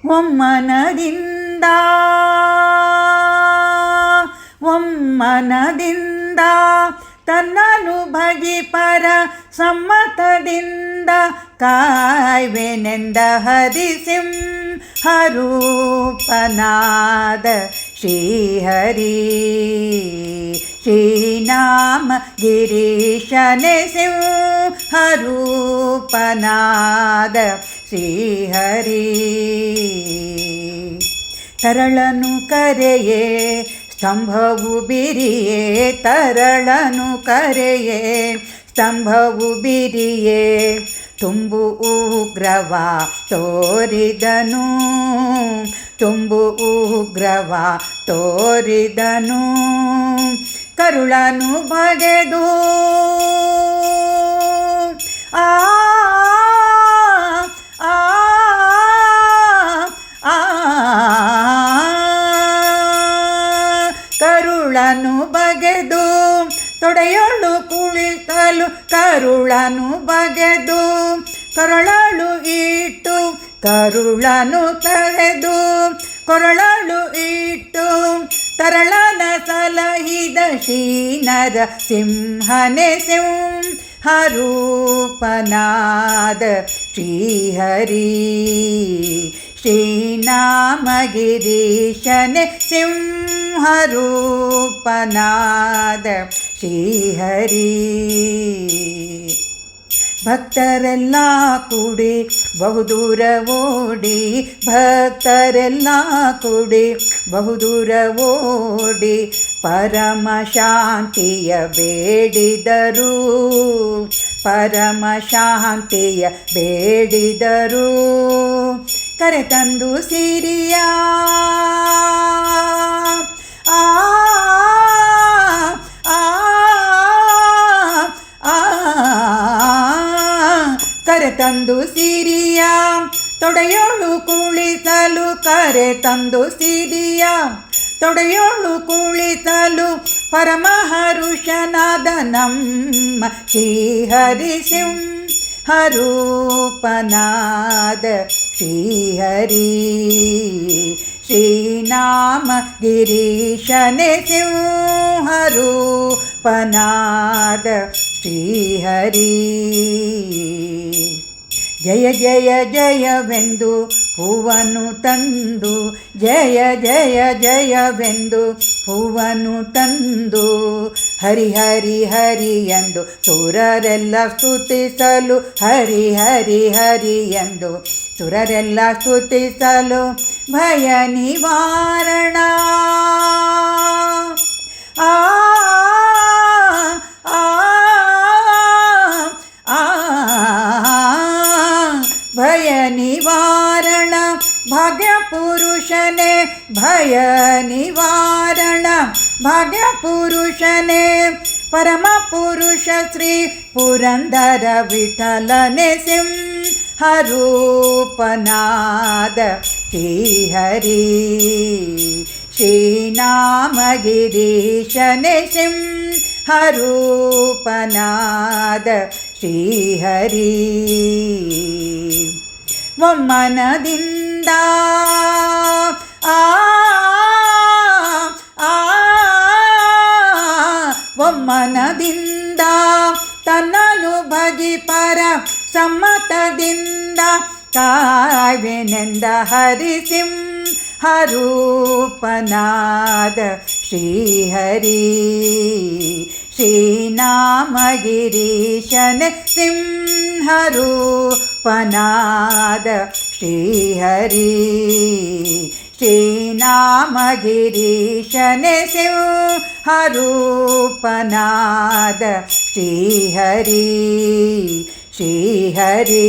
ಒಮ್ಮನದಿಂದ ತನ್ನನು ಭಜಿಪರ ಸಮ್ಮತದಿಂದ ಕಾಯ್ವೆನೆಂದ ಹರಿಸಿಂಹರೂಪನಾದ ಶ್ರೀಹರಿ ಶ್ರೀನಾಮ ಗಿರೀಶನೆ ಸಿಂಹರೂಪನಾದ ಶ್ರೀಹರಿ ತರಳನು ಕರೆಯೇ ಸ್ತಂಭವು ಬಿರಿಯೇ ತರಳನು ಕರೆಯೇ ಸ್ತಂಭವು ಬಿರಿಯೇ ತುಂಬು ಉಗ್ರವ ತೋರಿದನು ತುಂಬು ಉಗ್ರವ ತೋರಿದನು ಕರುಳನು ಬಗೆದು ಆ ಆ ಆ ಕರುಳನು ಬಗೆದು ತೊಡೆಯೊಳು ಕುಳಿತಲು ಕರುಳನು ಬಗೆದು ಕೊರಳಲು ಇಟ್ಟು ಕರುಳನು ತೆರೆದು ಕೊರಳಲು ಇಟ್ಟು ತರಳನ ಸಲಹಿದ ಶ್ರೀನರ ಸಿಂಹನೆ ಸಿಂಹರೂಪನಾದ ಶ್ರೀಹರಿ ಶ್ರೀನಾಮಗಿರೀಶನೆ ಸಿಂಹರೂಪನಾದ ಶ್ರೀಹರಿ ಭಕ್ತರೆಲ್ಲ ಕೂಡಿ ಬಹುದೂರ ಓಡಿ ಭಕ್ತರೆಲ್ಲ ಕೂಡಿ ಬಹುದೂರ ಓಡಿ ಪರಮ ಶಾಂತಿಯ ಬೇಡಿದರು ಪರಮ ಶಾಂತಿಯ ಬೇಡಿದರು ಕರೆತಂದು ಸಿರಿಯ ಆ ಕರೆತಂದು ಸಿರಿಯ ತೊಡೆಯೋಳು ಕುಳಿತಲು ಕರೆತಂದು ಸಿರಿಯ ತೊಡೆಯೋಳು ಕುಳಿತಲು ಪರಮಹರುಷನಾದ ನಮ್ಮ ಶ್ರೀಹರಿ ಸಿಂಹರೂಪನಾದ ಶ್ರೀಹರಿ ಶ್ರೀನಾಮ ಗಿರೀಶನೆ ಸಿಂಹರೂಪನಾದ ಶ್ರೀಹರಿ ಜಯ ಜಯ ಜಯವೆಂದು ಹೂವನ್ನು ತಂದು ಜಯ ಜಯ ಜಯವೆಂದು ಹೂವನ್ನು ತಂದು ಹರಿ ಹರಿ ಹರಿ ಎಂದು ಸುರರೆಲ್ಲ ಸ್ತುತಿಸಲು ಹರಿ ಹರಿ ಹರಿ ಎಂದು ಸುರರೆಲ್ಲ ಸ್ತುತಿಸಲು ಭಯ ನಿವಾರಣ ಆ ಭಯ ನಿವಾರಣ ಭಾಗ್ಯ ಪುರುಷನೇ ಭಯ ನಿವಾರಣ ಭಾಗ್ಯ ಪುರುಷನೇ ಪರಮ ಪುರುಷ ಶ್ರೀ ಪುರಂದರ ವಿಠಲನೆ ಸಿಂಹರೂಪನಾದ ಶ್ರೀಹರಿ ಶ್ರೀನಾಮಗಿರೀಶನೆ ಸಿಂಹರೂಪನಾದ ಶ್ರೀಹರಿ ಒಮ್ಮನದಿಂದ ಒಮ್ಮನದಿಂದ ತನ್ನನು ಭಜಿಪರ ಸಮ್ಮತದಿಂದ ಕಾಯ್ವೆನೆಂದ ಹರಿಸಿಂಹರೂಪನಾದ ಶ್ರೀಹರಿ ಶ್ರೀನಾಮಗಿರೀಶನೆ ಸಿಂಹರೂಪನಾದ ಶ್ರೀಹರಿ ಶ್ರೀನಾಮಗಿರೀಶನೆ ಸಿಂಹರೂಪನಾದ ಶ್ರೀಹರಿ ಶ್ರೀಹರಿ